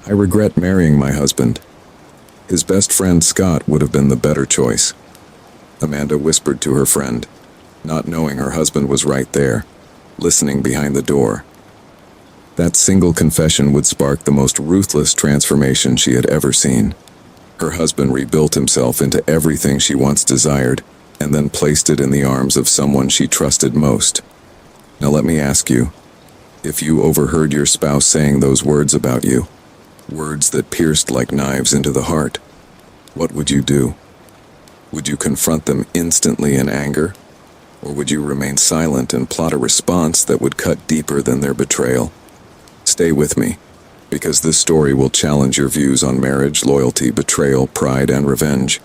I regret marrying my husband. His best friend Scott would have been the better choice. Amanda whispered to her friend, not knowing her husband was right there, listening behind the door. That single confession would spark the most ruthless transformation she had ever seen. Her husband rebuilt himself into everything she once desired, and then placed it in the arms of someone she trusted most. Now let me ask you, if you overheard your spouse saying those words about you, words that pierced like knives into the heart, what would you do? Would you confront them instantly in anger? Or would you remain silent and plot a response that would cut deeper than their betrayal? Stay with me, because this story will challenge your views on marriage, loyalty, betrayal, pride, and revenge.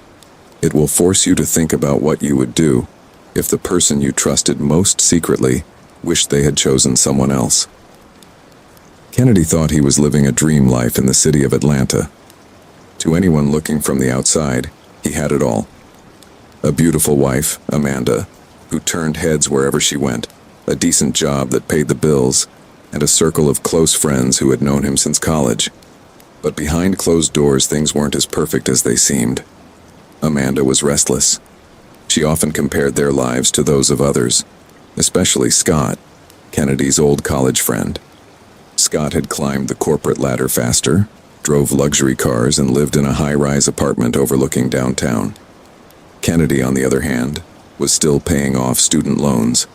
It will force you to think about what you would do if the person you trusted most secretly wished they had chosen someone else. Kennedy thought he was living a dream life in the city of Atlanta. To anyone looking from the outside, he had it all. A beautiful wife, Amanda, who turned heads wherever she went, a decent job that paid the bills, and a circle of close friends who had known him since college. But behind closed doors, things weren't as perfect as they seemed. Amanda was restless. She often compared their lives to those of others, especially Scott, Kennedy's old college friend. Scott had climbed the corporate ladder faster, drove luxury cars, and lived in a high-rise apartment overlooking downtown. Kennedy, on the other hand, was still paying off student loans,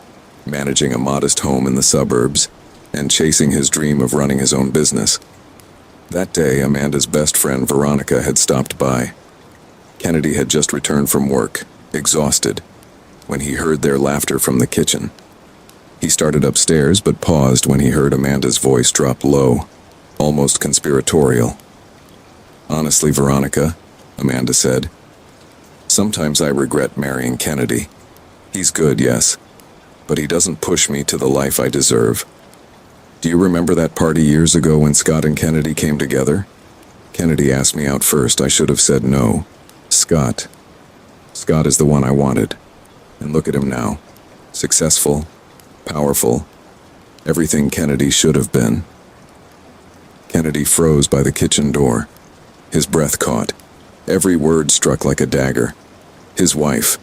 managing a modest home in the suburbs, and chasing his dream of running his own business. That day, Amanda's best friend Veronica had stopped by. Kennedy had just returned from work, exhausted, when he heard their laughter from the kitchen. He started upstairs but paused when he heard Amanda's voice drop low, almost conspiratorial. "Honestly, Veronica," Amanda said, "sometimes I regret marrying Kennedy. He's good, yes, but he doesn't push me to the life I deserve. Do you remember that party years ago when Scott and Kennedy came together? Kennedy asked me out first. I should have said no. Scott is the one I wanted. And look at him now. Successful, powerful, everything Kennedy should have been." Kennedy froze by the kitchen door. His breath caught. Every word struck like a dagger. His wife,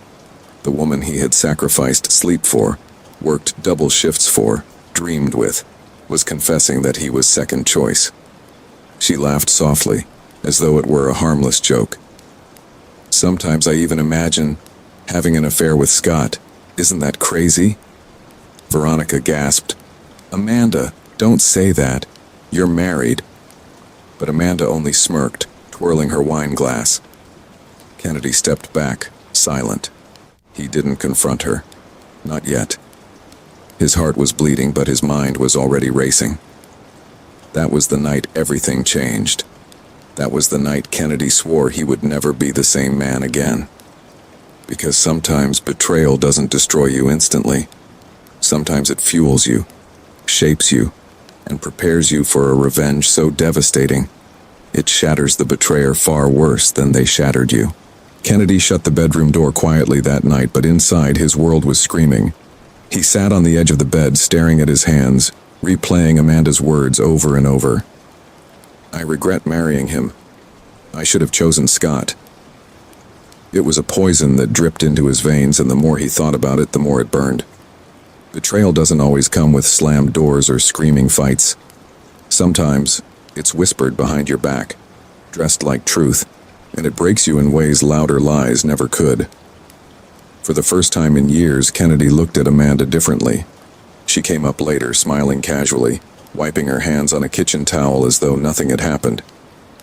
the woman he had sacrificed sleep for, worked double shifts for, dreamed with, was confessing that he was second choice. She laughed softly, as though it were a harmless joke. "Sometimes I even imagine having an affair with Scott. Isn't that crazy?" Veronica gasped. "Amanda, don't say that. You're married." But Amanda only smirked, twirling her wine glass. Kennedy stepped back, silent. He didn't confront her. Not yet. His heart was bleeding, but his mind was already racing. That was the night everything changed. That was the night Kennedy swore he would never be the same man again. Because sometimes betrayal doesn't destroy you instantly. Sometimes it fuels you, shapes you, and prepares you for a revenge so devastating, it shatters the betrayer far worse than they shattered you. Kennedy shut the bedroom door quietly that night, but inside his world was screaming. He sat on the edge of the bed, staring at his hands, replaying Amanda's words over and over. "I regret marrying him. I should have chosen Scott." It was a poison that dripped into his veins, and the more he thought about it, the more it burned. Betrayal doesn't always come with slammed doors or screaming fights. Sometimes it's whispered behind your back, dressed like truth, and it breaks you in ways louder lies never could. For the first time in years, Kennedy looked at Amanda differently. She came up later, smiling casually, wiping her hands on a kitchen towel as though nothing had happened.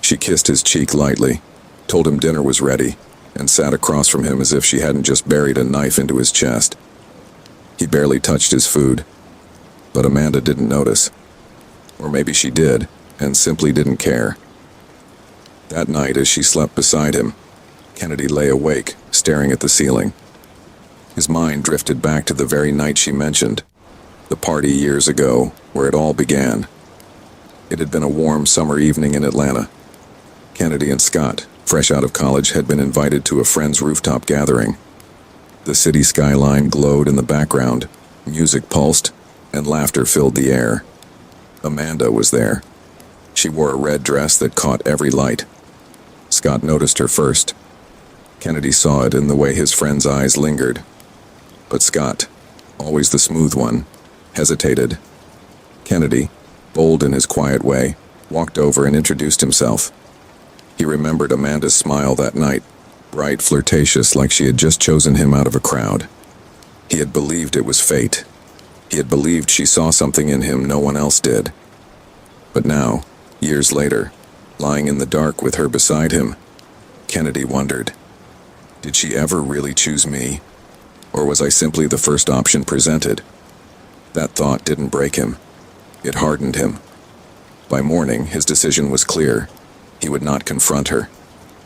She kissed his cheek lightly, told him dinner was ready, and sat across from him as if she hadn't just buried a knife into his chest. He barely touched his food, but Amanda didn't notice. Or maybe she did, and simply didn't care. That night, as she slept beside him, Kennedy lay awake, staring at the ceiling. His mind drifted back to the very night she mentioned, the party years ago, where it all began. It had been a warm summer evening in Atlanta. Kennedy and Scott, fresh out of college, had been invited to a friend's rooftop gathering. The city skyline glowed in the background, music pulsed, and laughter filled the air. Amanda was there. She wore a red dress that caught every light. Scott noticed her first. Kennedy saw it in the way his friend's eyes lingered. But Scott, always the smooth one, hesitated. Kennedy, bold in his quiet way, walked over and introduced himself. He remembered Amanda's smile that night, bright, flirtatious, like she had just chosen him out of a crowd. He had believed it was fate. He had believed she saw something in him no one else did. But now, years later, lying in the dark with her beside him, Kennedy wondered, did she ever really choose me? Or was I simply the first option presented? That thought didn't break him. It hardened him. By morning, his decision was clear. He would not confront her.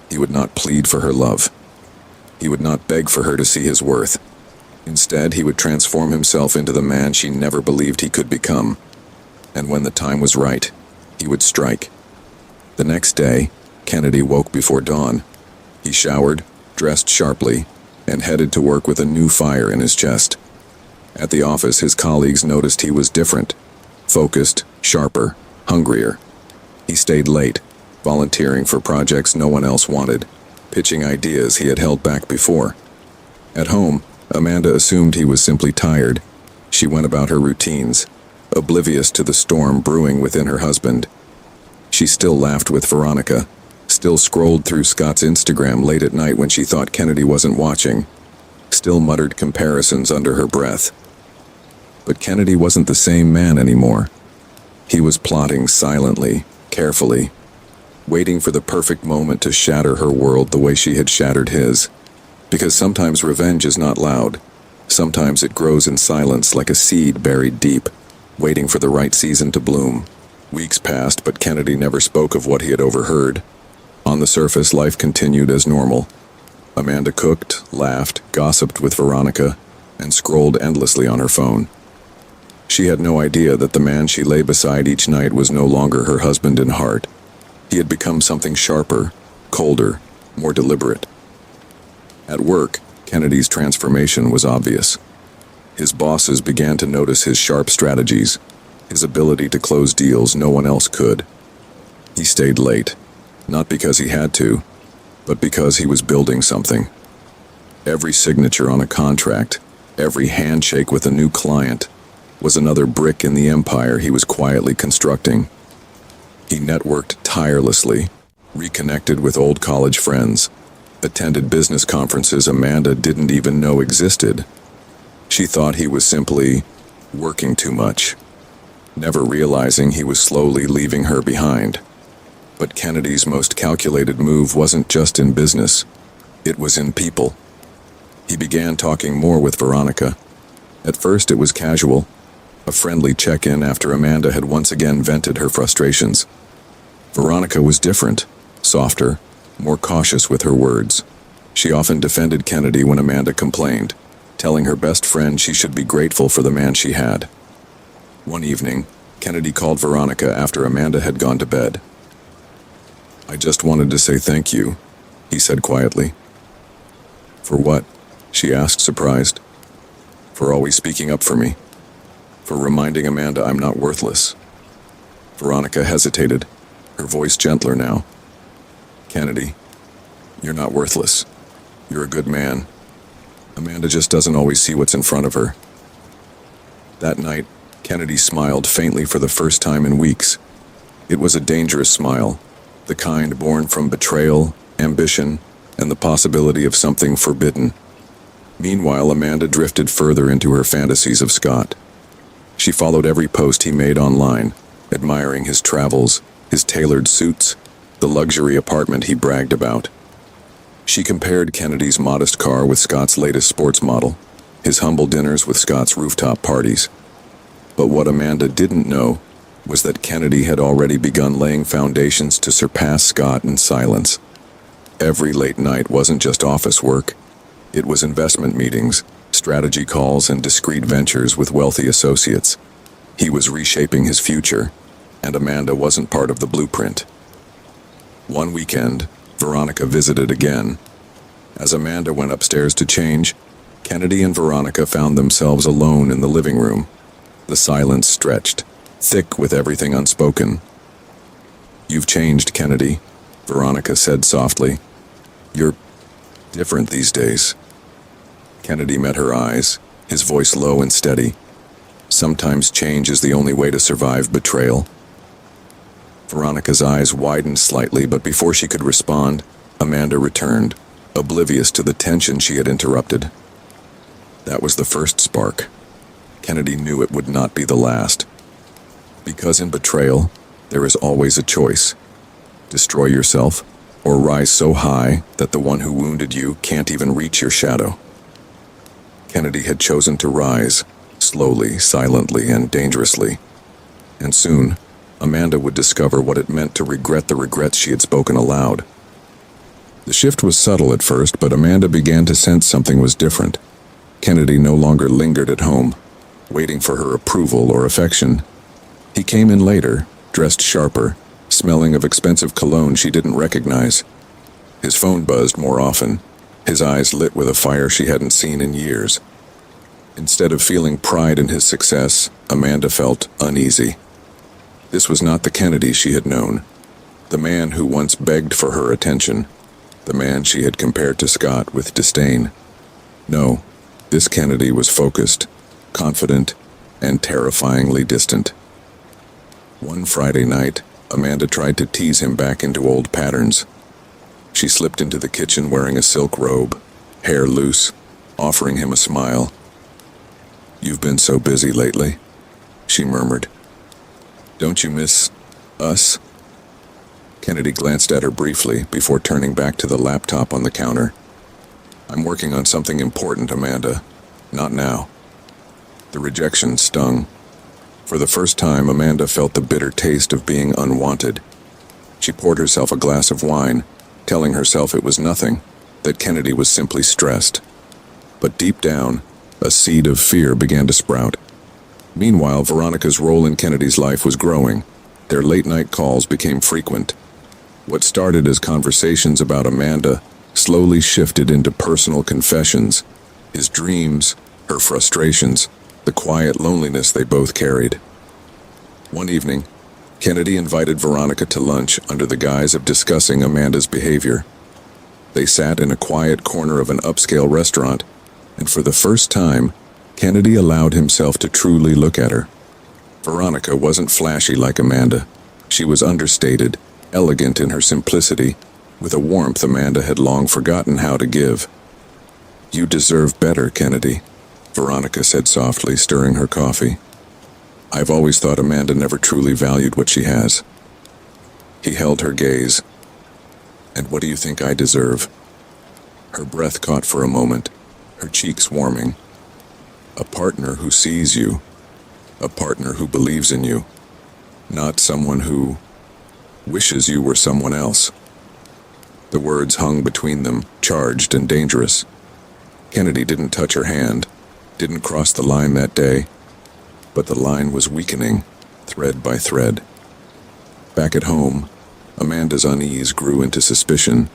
He would not plead for her love. He would not beg for her to see his worth. Instead, he would transform himself into the man she never believed he could become. And when the time was right, he would strike. The next day, Kennedy woke before dawn. He showered, dressed sharply, and headed to work with a new fire in his chest. At the office, his colleagues noticed he was different, focused, sharper, hungrier. He stayed late, volunteering for projects no one else wanted, pitching ideas he had held back before. At home, Amanda assumed he was simply tired. She went about her routines, oblivious to the storm brewing within her husband. She still laughed with Veronica, still scrolled through Scott's Instagram late at night when she thought Kennedy wasn't watching, still muttered comparisons under her breath. But Kennedy wasn't the same man anymore. He was plotting silently, carefully, waiting for the perfect moment to shatter her world the way she had shattered his. Because sometimes revenge is not loud. Sometimes it grows in silence like a seed buried deep, waiting for the right season to bloom. Weeks passed, but Kennedy never spoke of what he had overheard. On the surface, life continued as normal. Amanda cooked, laughed, gossiped with Veronica, and scrolled endlessly on her phone. She had no idea that the man she lay beside each night was no longer her husband in heart. He had become something sharper, colder, more deliberate. At work, Kennedy's transformation was obvious. His bosses began to notice his sharp strategies, his ability to close deals no one else could. He stayed late, not because he had to, but because he was building something. Every signature on a contract, every handshake with a new client, was another brick in the empire he was quietly constructing. He networked tirelessly, reconnected with old college friends, attended business conferences Amanda didn't even know existed. She thought he was simply working too much, never realizing he was slowly leaving her behind. But Kennedy's most calculated move wasn't just in business, it was in people. He began talking more with Veronica. At first it was casual, a friendly check-in after Amanda had once again vented her frustrations. Veronica was different, softer, more cautious with her words. She often defended Kennedy when Amanda complained, telling her best friend she should be grateful for the man she had. One evening, Kennedy called Veronica after Amanda had gone to bed. "I just wanted to say thank you," he said quietly. "For what?" she asked, surprised. "For always speaking up for me. For reminding Amanda I'm not worthless." Veronica hesitated, her voice gentler now. "Kennedy, you're not worthless. You're a good man. Amanda just doesn't always see what's in front of her." That night, Kennedy smiled faintly for the first time in weeks. It was a dangerous smile, the kind born from betrayal, ambition, and the possibility of something forbidden. Meanwhile, Amanda drifted further into her fantasies of Scott. She followed every post he made online, admiring his travels, his tailored suits, the luxury apartment he bragged about. She compared Kennedy's modest car with Scott's latest sports model, his humble dinners with Scott's rooftop parties. But what Amanda didn't know was that Kennedy had already begun laying foundations to surpass Scott in silence. Every late night wasn't just office work. It was investment meetings, strategy calls, and discreet ventures with wealthy associates. He was reshaping his future, and Amanda wasn't part of the blueprint. One weekend, Veronica visited again. As Amanda went upstairs to change, Kennedy and Veronica found themselves alone in the living room. The silence stretched, thick with everything unspoken. "You've changed, Kennedy," Veronica said softly. "You're different these days." Kennedy met her eyes, his voice low and steady. "Sometimes change is the only way to survive betrayal." Veronica's eyes widened slightly, but before she could respond, Amanda returned, oblivious to the tension she had interrupted. That was the first spark. Kennedy knew it would not be the last. Because in betrayal, there is always a choice. Destroy yourself, or rise so high that the one who wounded you can't even reach your shadow. Kennedy had chosen to rise, slowly, silently, and dangerously. And soon, Amanda would discover what it meant to regret the regrets she had spoken aloud. The shift was subtle at first, but Amanda began to sense something was different. Kennedy no longer lingered at home, waiting for her approval or affection. He came in later, dressed sharper, smelling of expensive cologne she didn't recognize. His phone buzzed more often, his eyes lit with a fire she hadn't seen in years. Instead of feeling pride in his success, Amanda felt uneasy. This was not the Kennedy she had known, the man who once begged for her attention, the man she had compared to Scott with disdain. No, this Kennedy was focused, confident, and terrifyingly distant. One Friday night, Amanda tried to tease him back into old patterns. She slipped into the kitchen wearing a silk robe, hair loose, offering him a smile. "You've been so busy lately," she murmured. "Don't you miss us?" Kennedy glanced at her briefly before turning back to the laptop on the counter. "I'm working on something important, Amanda. Not now." The rejection stung. For the first time, Amanda felt the bitter taste of being unwanted. She poured herself a glass of wine, telling herself it was nothing, that Kennedy was simply stressed. But deep down, a seed of fear began to sprout. Meanwhile, Veronica's role in Kennedy's life was growing. Their late-night calls became frequent. What started as conversations about Amanda slowly shifted into personal confessions, his dreams, her frustrations, the quiet loneliness they both carried. One evening, Kennedy invited Veronica to lunch under the guise of discussing Amanda's behavior. They sat in a quiet corner of an upscale restaurant, and for the first time, Kennedy allowed himself to truly look at her. Veronica wasn't flashy like Amanda. She was understated, elegant in her simplicity, with a warmth Amanda had long forgotten how to give. "You deserve better, Kennedy," Veronica said softly, stirring her coffee. "I've always thought Amanda never truly valued what she has." He held her gaze. "And what do you think I deserve?" Her breath caught for a moment, her cheeks warming. "A partner who sees you, a partner who believes in you, not someone who wishes you were someone else." The words hung between them, charged and dangerous. Kennedy didn't touch her hand, didn't cross the line that day, but the line was weakening, thread by thread. Back at home, Amanda's unease grew into suspicion.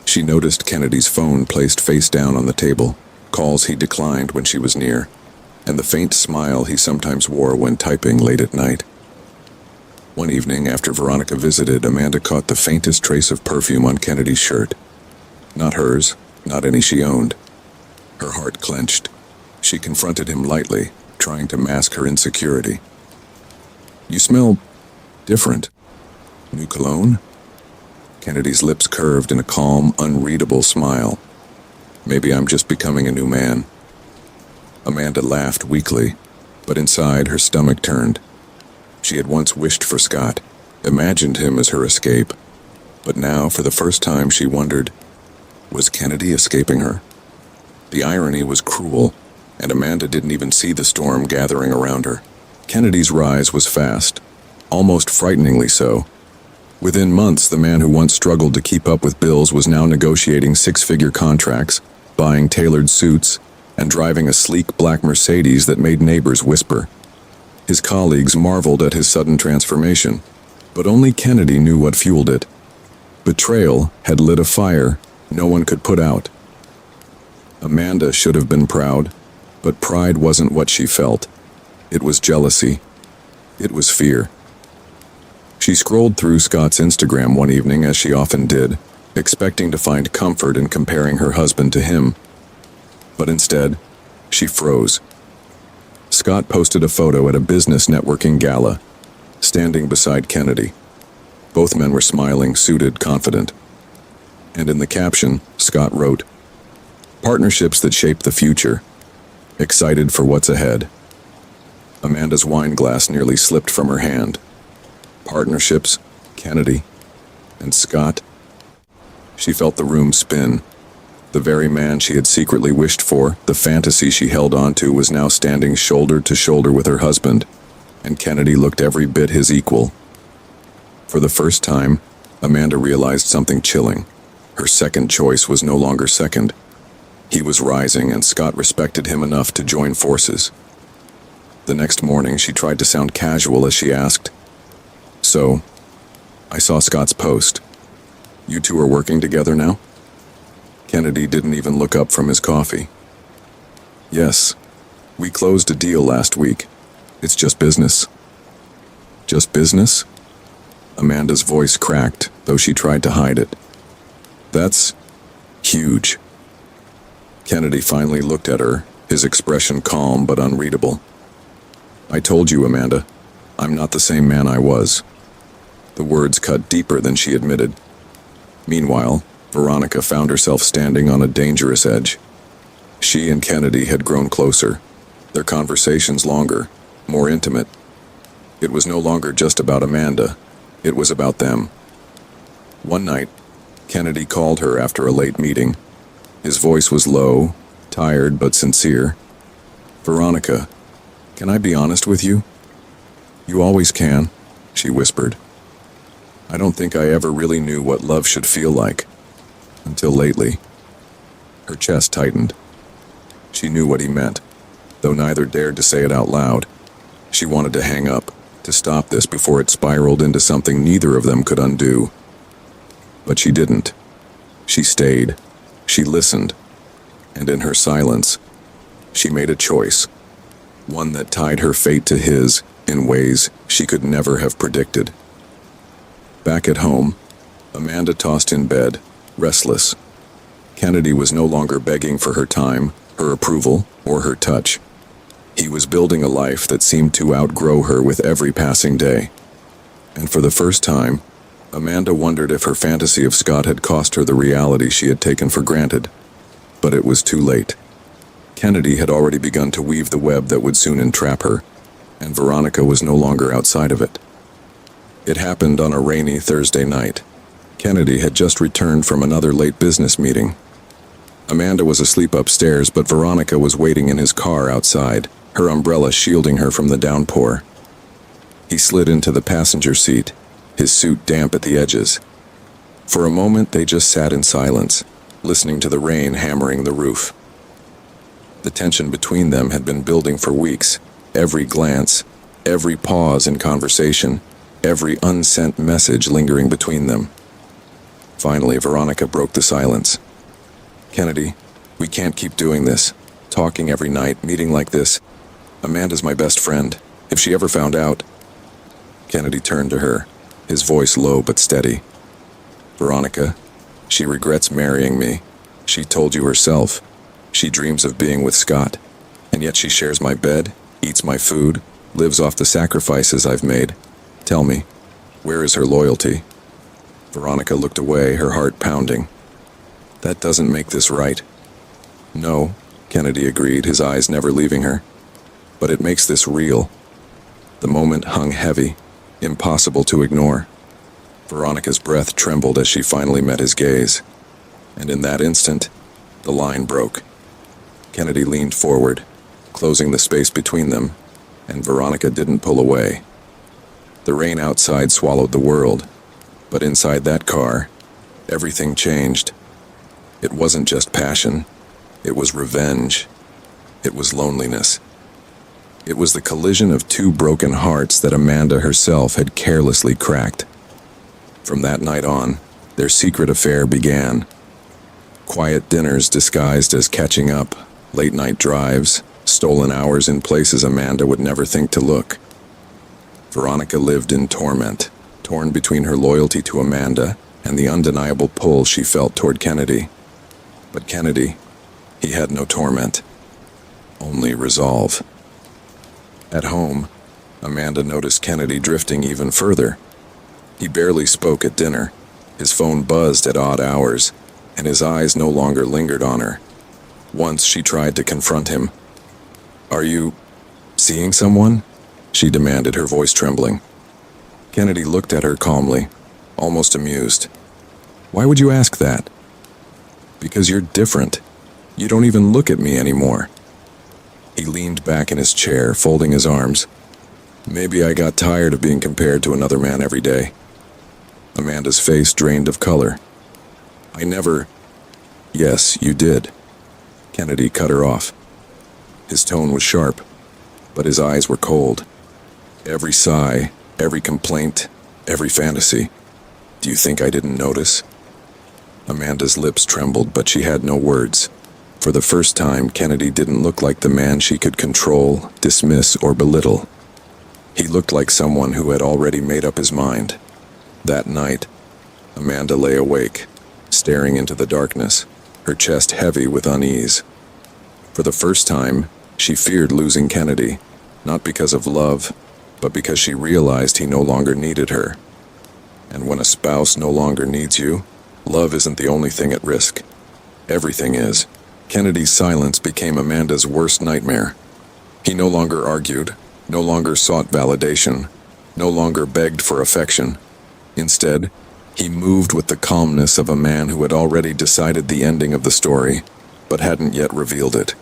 She noticed Kennedy's phone placed face down on the table, calls he declined when she was near, and the faint smile he sometimes wore when typing late at night. One evening, after Veronica visited, Amanda caught the faintest trace of perfume on Kennedy's shirt. Not hers, not any she owned. Her heart clenched. She confronted him lightly, trying to mask her insecurity. "You smell different. New cologne?" Kennedy's lips curved in a calm, unreadable smile. "Maybe I'm just becoming a new man." Amanda laughed weakly, but inside her stomach turned. She had once wished for Scott, imagined him as her escape, but now, for the first time, she wondered, was Kennedy escaping her? The irony was cruel, and Amanda didn't even see the storm gathering around her. Kennedy's rise was fast, almost frighteningly so. Within months, the man who once struggled to keep up with bills was now negotiating six-figure contracts, buying tailored suits, and driving a sleek black Mercedes that made neighbors whisper. His colleagues marveled at his sudden transformation, but only Kennedy knew what fueled it. Betrayal had lit a fire no one could put out. Amanda should have been proud, but pride wasn't what she felt. It was jealousy. It was fear. She scrolled through Scott's Instagram one evening, as she often did, expecting to find comfort in comparing her husband to him. But instead, she froze. Scott posted a photo at a business networking gala, standing beside Kennedy. Both men were smiling, suited, confident. And in the caption, Scott wrote, "Partnerships that shape the future. Excited for what's ahead." Amanda's wine glass nearly slipped from her hand. Partnerships, Kennedy, and Scott. She felt the room spin. The very man she had secretly wished for, the fantasy she held on to, was now standing shoulder to shoulder with her husband, and Kennedy looked every bit his equal. For the first time, Amanda realized something chilling. Her second choice was no longer second. He was rising, and Scott respected him enough to join forces. The next morning, she tried to sound casual as she asked, "So, I saw Scott's post. You two are working together now?" Kennedy didn't even look up from his coffee. "Yes, we closed a deal last week. It's just business." "Just business?" Amanda's voice cracked, though she tried to hide it. "That's huge." Kennedy finally looked at her, his expression calm but unreadable. "I told you, Amanda, I'm not the same man I was." The words cut deeper than she admitted. Meanwhile, Veronica found herself standing on a dangerous edge. She and Kennedy had grown closer, their conversations longer, more intimate. It was no longer just about Amanda, it was about them. One night, Kennedy called her after a late meeting. His voice was low, tired but sincere. "Veronica, can I be honest with you?" "You always can," she whispered. "I don't think I ever really knew what love should feel like. Until lately." Her chest tightened. She knew what he meant, though neither dared to say it out loud. She wanted to hang up, to stop this before it spiraled into something neither of them could undo. But she didn't. She stayed. She listened. And in her silence, she made a choice. One that tied her fate to his in ways she could never have predicted. Back at home, Amanda tossed in bed, restless. Kennedy was no longer begging for her time, her approval, or her touch. He was building a life that seemed to outgrow her with every passing day. And for the first time, Amanda wondered if her fantasy of Scott had cost her the reality she had taken for granted. But it was too late. Kennedy had already begun to weave the web that would soon entrap her, and Veronica was no longer outside of it. It happened on a rainy Thursday night. Kennedy had just returned from another late business meeting. Amanda was asleep upstairs, but Veronica was waiting in his car outside, her umbrella shielding her from the downpour. He slid into the passenger seat, his suit damp at the edges. For a moment, they just sat in silence, listening to the rain hammering the roof. The tension between them had been building for weeks. Every glance, every pause in conversation, every unsent message lingering between them. Finally, Veronica broke the silence. "Kennedy, we can't keep doing this. Talking every night, meeting like this. Amanda's my best friend. If she ever found out..." Kennedy turned to her, his voice low but steady. "Veronica, she regrets marrying me. She told you herself. She dreams of being with Scott. And yet she shares my bed, eats my food, lives off the sacrifices I've made. Tell me, where is her loyalty?" Veronica looked away, her heart pounding. "That doesn't make this right." "No," Kennedy agreed, his eyes never leaving her. "But it makes this real." The moment hung heavy, impossible to ignore. Veronica's breath trembled as she finally met his gaze. And in that instant, the line broke. Kennedy leaned forward, closing the space between them, and Veronica didn't pull away. The rain outside swallowed the world, but inside that car, everything changed. It wasn't just passion, it was revenge. It was loneliness. It was the collision of two broken hearts that Amanda herself had carelessly cracked. From that night on, their secret affair began. Quiet dinners disguised as catching up, late-night drives, stolen hours in places Amanda would never think to look. Veronica lived in torment torn between her loyalty to Amanda and the undeniable pull she felt toward Kennedy. But Kennedy, he had no torment, only resolve. At home, Amanda noticed Kennedy drifting even further. He barely spoke at dinner, his phone buzzed at odd hours, and his eyes no longer lingered on her. Once she tried to confront him. "Are you seeing someone?" she demanded, her voice trembling. Kennedy looked at her calmly, almost amused. "Why would you ask that?" "Because you're different. You don't even look at me anymore." He leaned back in his chair, folding his arms. "Maybe I got tired of being compared to another man every day." Amanda's face drained of color. "I never—" "Yes, you did." Kennedy cut her off. His tone was sharp, but his eyes were cold. "Every sigh, every complaint, every fantasy. Do you think I didn't notice?" Amanda's lips trembled, but she had no words. For the first time, Kennedy didn't look like the man she could control, dismiss, or belittle. He looked like someone who had already made up his mind. That night, Amanda lay awake, staring into the darkness, her chest heavy with unease. For the first time, she feared losing Kennedy, not because of love, but because she realized he no longer needed her. And when a spouse no longer needs you, love isn't the only thing at risk. Everything is. Kennedy's silence became Amanda's worst nightmare. He no longer argued, no longer sought validation, no longer begged for affection. Instead, he moved with the calmness of a man who had already decided the ending of the story, but hadn't yet revealed it.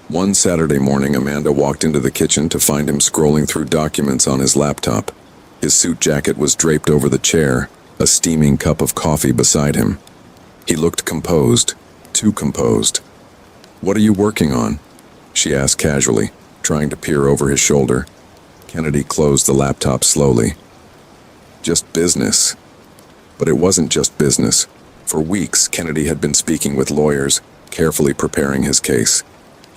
One Saturday morning, Amanda walked into the kitchen to find him scrolling through documents on his laptop. His suit jacket was draped over the chair, a steaming cup of coffee beside him. He looked composed, too composed. "What are you working on?" she asked casually, trying to peer over his shoulder. Kennedy closed the laptop slowly. "Just business." But it wasn't just business. For weeks, Kennedy had been speaking with lawyers, carefully preparing his case.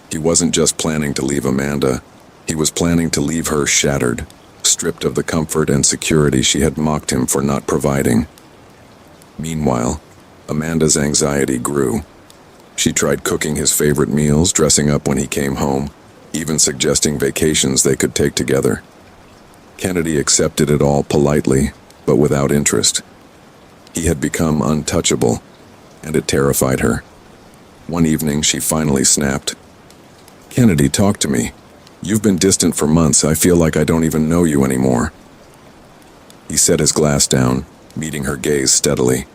He wasn't just planning to leave Amanda. He was planning to leave her shattered, stripped of the comfort and security she had mocked him for not providing. Meanwhile, Amanda's anxiety grew. She tried cooking his favorite meals, dressing up when he came home, even suggesting vacations they could take together. Kennedy accepted it all politely, but without interest. He had become untouchable, and it terrified her. One evening, she finally snapped. "Kennedy, talk to me. You've been distant for months. I feel like I don't even know you anymore." He set his glass down, meeting her gaze steadily.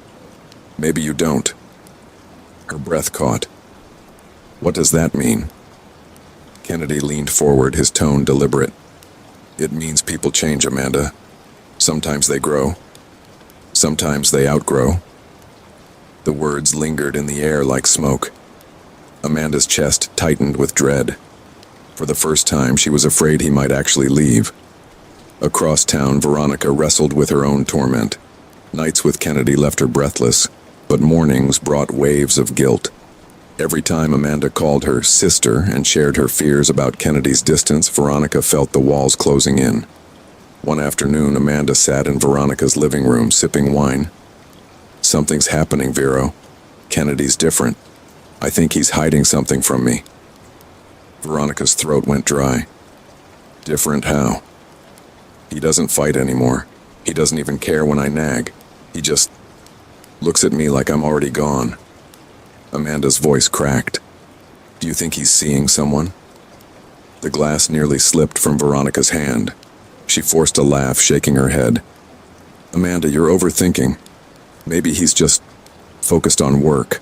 "Maybe you don't." Her breath caught. "What does that mean?" Kennedy leaned forward, his tone deliberate. "It means people change, Amanda. Sometimes they grow. Sometimes they outgrow." The words lingered in the air like smoke. Amanda's chest tightened with dread. For the first time, she was afraid he might actually leave. Across town, Veronica wrestled with her own torment. Nights with Kennedy left her breathless, but mornings brought waves of guilt. Every time Amanda called her sister and shared her fears about Kennedy's distance, Veronica felt the walls closing in. One afternoon, Amanda sat in Veronica's living room, sipping wine. "Something's happening, Vero. Kennedy's different. I think he's hiding something from me." Veronica's throat went dry. "Different how?" "He doesn't fight anymore. He doesn't even care when I nag. He just looks at me like I'm already gone." Amanda's voice cracked. "Do you think he's seeing someone?" The glass nearly slipped from Veronica's hand. She forced a laugh, shaking her head. "Amanda, you're overthinking. Maybe he's just focused on work."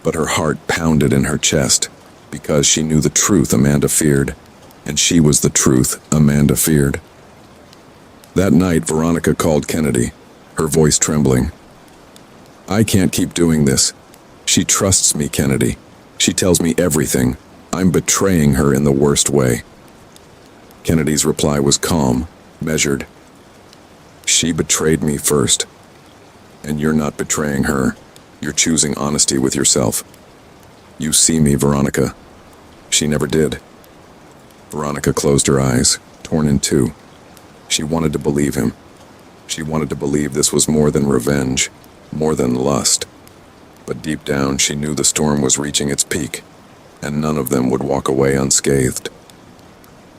But her heart pounded in her chest, because she knew the truth Amanda feared, and she was the truth Amanda feared. That night, Veronica called Kennedy, her voice trembling. "I can't keep doing this. She trusts me, Kennedy. She tells me everything. I'm betraying her in the worst way." Kennedy's reply was calm, measured. "She betrayed me first. And you're not betraying her. You're choosing honesty with yourself. You see me, Veronica. She never did." Veronica closed her eyes, torn in two. She wanted to believe him. She wanted to believe this was more than revenge, more than lust. But deep down, she knew the storm was reaching its peak, and none of them would walk away unscathed.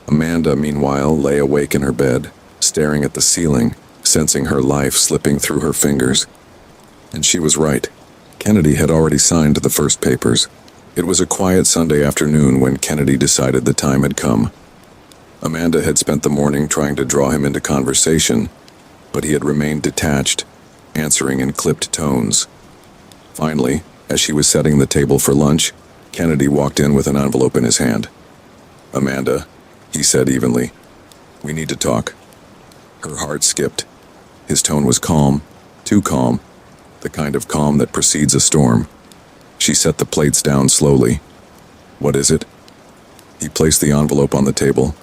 Amanda, meanwhile, lay awake in her bed, staring at the ceiling, sensing her life slipping through her fingers. And she was right. Kennedy had already signed the first papers. It was a quiet Sunday afternoon when Kennedy decided the time had come. Amanda had spent the morning trying to draw him into conversation, but he had remained detached, answering in clipped tones. Finally, as she was setting the table for lunch, Kennedy walked in with an envelope in his hand. "Amanda," he said evenly, "we need to talk." Her heart skipped. His tone was calm, too calm, the kind of calm that precedes a storm. She set the plates down slowly. "What is it?" He placed the envelope on the table.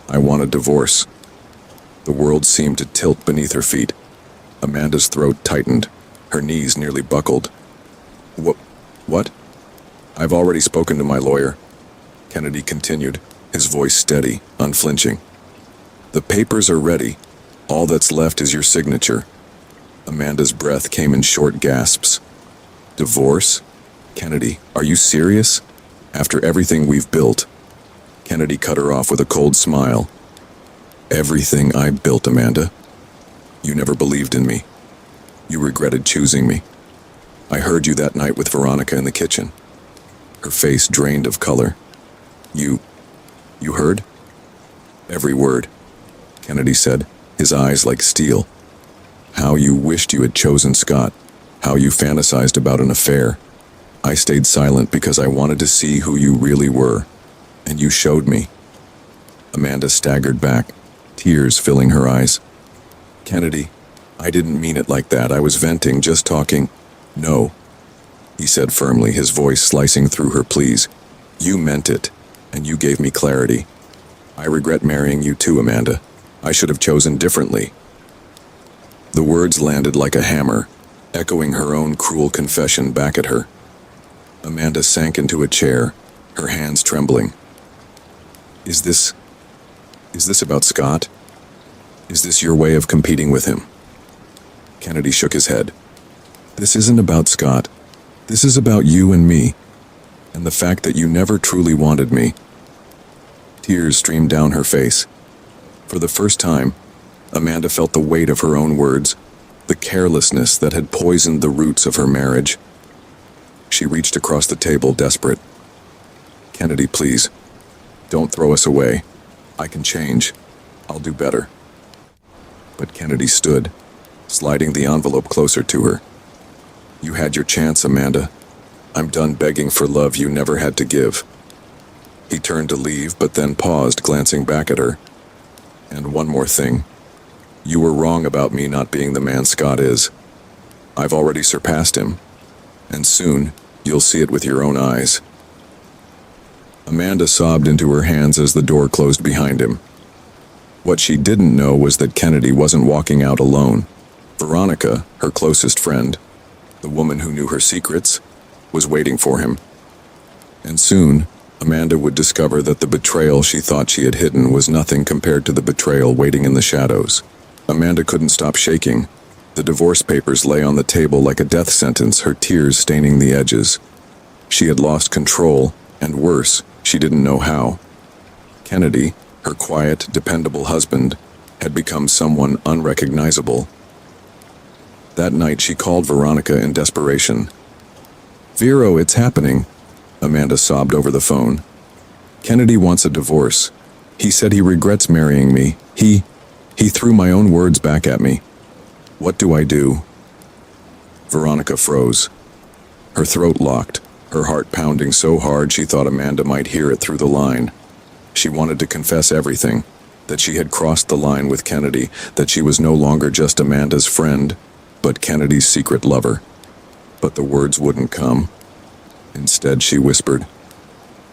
"I want a divorce." The world seemed to tilt beneath her feet. Amanda's throat tightened. Her knees nearly buckled. What? "I've already spoken to my lawyer," Kennedy continued, his voice steady, unflinching. "The papers are ready. All that's left is your signature." Amanda's breath came in short gasps. "Divorce? Kennedy, are you serious? After everything we've built?" Kennedy cut her off with a cold smile. "Everything I built, Amanda. You never believed in me. You regretted choosing me. I heard you that night with Veronica in the kitchen." Her face drained of color. You heard?" "Every word," Kennedy said, his eyes like steel. "How you wished you had chosen Scott. How you fantasized about an affair. I stayed silent because I wanted to see who you really were. And you showed me." Amanda staggered back, tears filling her eyes. "Kennedy, I didn't mean it like that. I was venting, just talking." "No," he said firmly, his voice slicing through her pleas. "You meant it, and you gave me clarity. I regret marrying you too, Amanda. I should have chosen differently." The words landed like a hammer, echoing her own cruel confession back at her. Amanda sank into a chair, her hands trembling. Is this about Scott? Is this your way of competing with him?" Kennedy shook his head. "This isn't about Scott. This is about you and me, and the fact that you never truly wanted me." Tears streamed down her face. For the first time, Amanda felt the weight of her own words, the carelessness that had poisoned the roots of her marriage. She reached across the table, desperate. "Kennedy, please, don't throw us away. I can change. I'll do better." But Kennedy stood, sliding the envelope closer to her. "You had your chance, Amanda. I'm done begging for love you never had to give." He turned to leave, but then paused, glancing back at her. "And one more thing. You were wrong about me not being the man Scott is. I've already surpassed him, and soon you'll see it with your own eyes." Amanda sobbed into her hands as the door closed behind him. What she didn't know was that Kennedy wasn't walking out alone. Veronica, her closest friend, the woman who knew her secrets, was waiting for him. And soon, Amanda would discover that the betrayal she thought she had hidden was nothing compared to the betrayal waiting in the shadows. Amanda couldn't stop shaking. The divorce papers lay on the table like a death sentence, her tears staining the edges. She had lost control, and worse, she didn't know how. Kennedy, her quiet, dependable husband, had become someone unrecognizable. That night she called Veronica in desperation. "Vero, it's happening," Amanda sobbed over the phone. "Kennedy wants a divorce. He said he regrets marrying me. He threw my own words back at me. What do I do?" Veronica froze. Her throat locked, her heart pounding so hard she thought Amanda might hear it through the line. She wanted to confess everything, that she had crossed the line with Kennedy, that she was no longer just Amanda's friend, but Kennedy's secret lover. But the words wouldn't come. Instead, she whispered,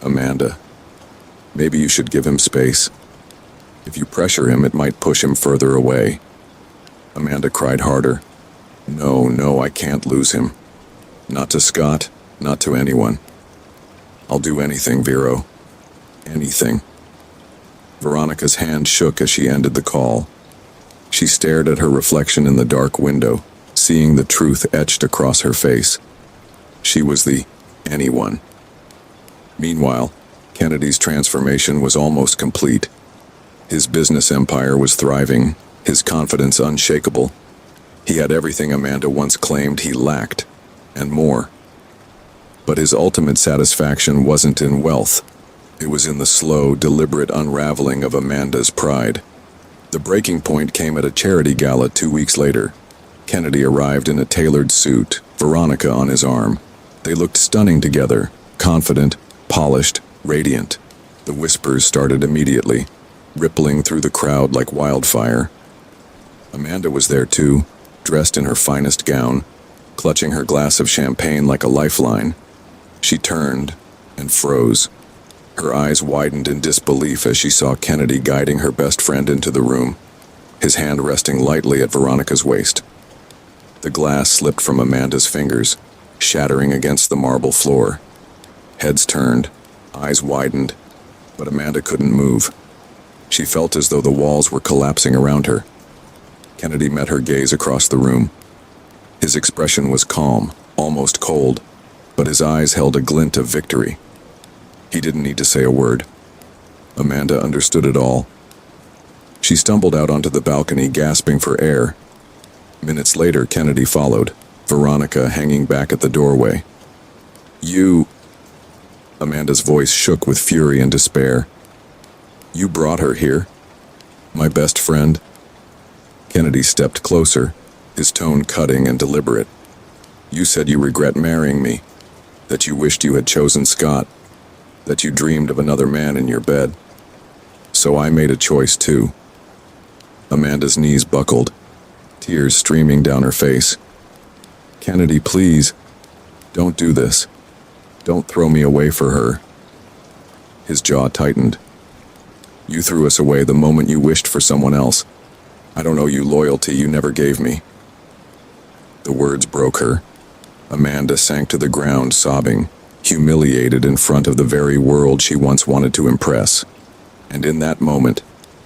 "Amanda, maybe you should give him space. If you pressure him, it might push him further away." Amanda cried harder. No, I can't lose him. Not to Scott, not to anyone. I'll do anything, Vero. Anything." Veronica's hand shook as she ended the call. She stared at her reflection in the dark window, seeing the truth etched across her face. She was the anyone. Meanwhile, Kennedy's transformation was almost complete. His business empire was thriving, his confidence unshakable. He had everything Amanda once claimed he lacked, and more. But his ultimate satisfaction wasn't in wealth. It was in the slow, deliberate unraveling of Amanda's pride. The breaking point came at a charity gala 2 weeks later. Kennedy arrived in a tailored suit, Veronica on his arm. They looked stunning together, confident, polished, radiant. The whispers started immediately, rippling through the crowd like wildfire. Amanda was there too, dressed in her finest gown, clutching her glass of champagne like a lifeline. She turned and froze. Her eyes widened in disbelief as she saw Kennedy guiding her best friend into the room, his hand resting lightly at Veronica's waist. The glass slipped from Amanda's fingers, shattering against the marble floor. Heads turned, eyes widened, but Amanda couldn't move. She felt as though the walls were collapsing around her. Kennedy met her gaze across the room. His expression was calm, almost cold, but his eyes held a glint of victory. He didn't need to say a word. Amanda understood it all. She stumbled out onto the balcony, gasping for air. Minutes later, Kennedy followed, Veronica hanging back at the doorway. "You..." Amanda's voice shook with fury and despair. "You brought her here? My best friend?" Kennedy stepped closer, his tone cutting and deliberate. "You said you regret marrying me, that you wished you had chosen Scott, that you dreamed of another man in your bed. So I made a choice too." Amanda's knees buckled, tears streaming down her face. "Kennedy, please, don't do this. Don't throw me away for her." His jaw tightened. "You threw us away the moment you wished for someone else. I don't owe you loyalty you never gave me." The words broke her. Amanda sank to the ground, sobbing, humiliated in front of the very world she once wanted to impress. And in that moment,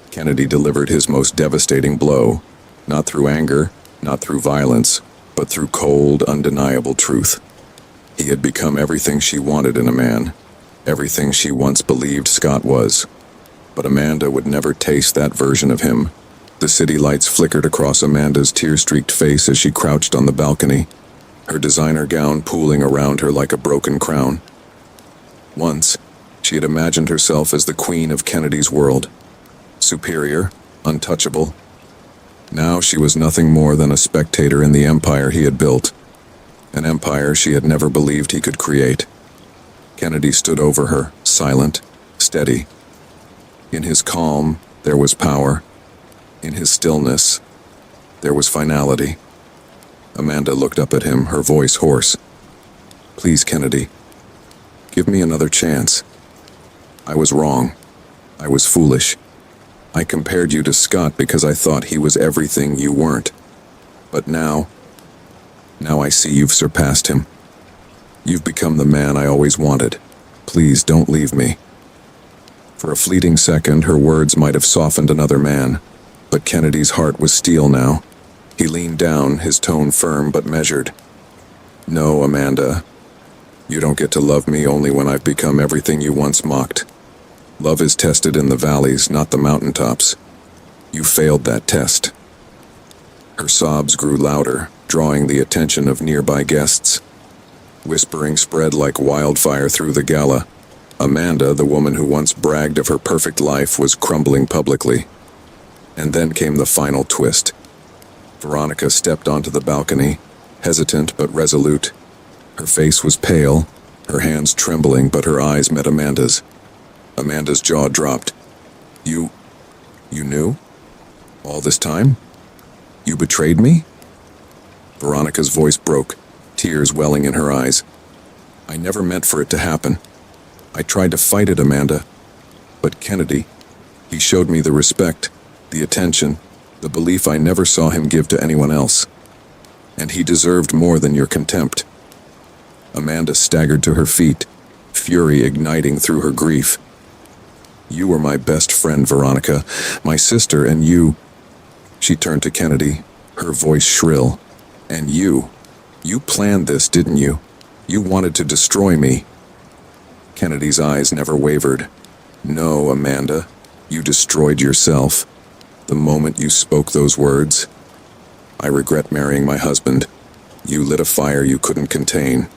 Kennedy delivered his most devastating blow, not through anger, not through violence, but through cold, undeniable truth. He had become everything she wanted in a man, everything she once believed Scott was. But Amanda would never taste that version of him. The city lights flickered across Amanda's tear-streaked face as she crouched on the balcony, her designer gown pooling around her like a broken crown. Once, she had imagined herself as the queen of Kennedy's world, superior, untouchable. Now she was nothing more than a spectator in the empire he had built, an empire she had never believed he could create. Kennedy stood over her, silent, steady. In his calm, there was power. In his stillness, there was finality. Amanda looked up at him, her voice hoarse. "Please, Kennedy, give me another chance. I was wrong. I was foolish. I compared you to Scott because I thought he was everything you weren't. But now I see you've surpassed him. You've become the man I always wanted. Please don't leave me." For a fleeting second, her words might have softened another man, but Kennedy's heart was steel now. He leaned down, his tone firm but measured. "No, Amanda. You don't get to love me only when I've become everything you once mocked. Love is tested in the valleys, not the mountaintops. You failed that test." Her sobs grew louder, drawing the attention of nearby guests. Whispering spread like wildfire through the gala. Amanda, the woman who once bragged of her perfect life, was crumbling publicly. And then came the final twist. Veronica stepped onto the balcony, hesitant but resolute. Her face was pale, her hands trembling, but her eyes met Amanda's. Amanda's jaw dropped. You knew? All this time? You betrayed me?" Veronica's voice broke, tears welling in her eyes. "I never meant for it to happen. I tried to fight it, Amanda. But Kennedy, he showed me the respect, the attention, the belief I never saw him give to anyone else. And he deserved more than your contempt." Amanda staggered to her feet, fury igniting through her grief. "You were my best friend, Veronica, my sister, and you..." She turned to Kennedy, her voice shrill. "And you planned this, didn't you? You wanted to destroy me." Kennedy's eyes never wavered. "No, Amanda, you destroyed yourself. The moment you spoke those words, 'I regret marrying my husband,' you lit a fire you couldn't contain.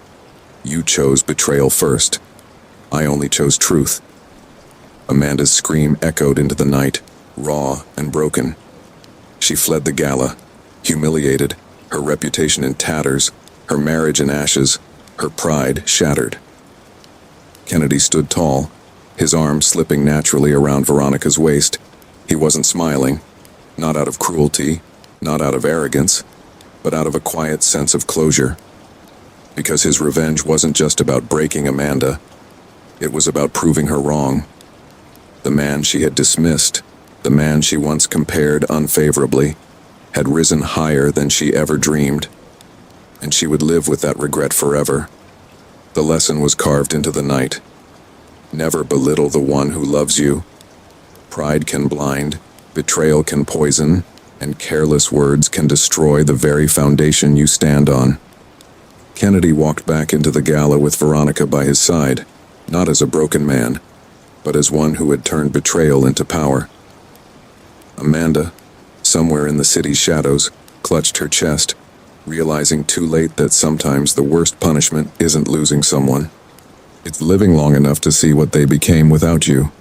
You chose betrayal first. I only chose truth." Amanda's scream echoed into the night, raw and broken. She fled the gala, humiliated, her reputation in tatters, her marriage in ashes, her pride shattered. Kennedy stood tall, his arm slipping naturally around Veronica's waist. He wasn't smiling, not out of cruelty, not out of arrogance, but out of a quiet sense of closure. Because his revenge wasn't just about breaking Amanda, it was about proving her wrong. The man she had dismissed, the man she once compared unfavorably, had risen higher than she ever dreamed, and she would live with that regret forever. The lesson was carved into the night. Never belittle the one who loves you. Pride can blind, betrayal can poison, and careless words can destroy the very foundation you stand on. Kennedy walked back into the gala with Veronica by his side, not as a broken man, but as one who had turned betrayal into power. Amanda, somewhere in the city's shadows, clutched her chest, realizing too late that sometimes the worst punishment isn't losing someone. It's living long enough to see what they became without you.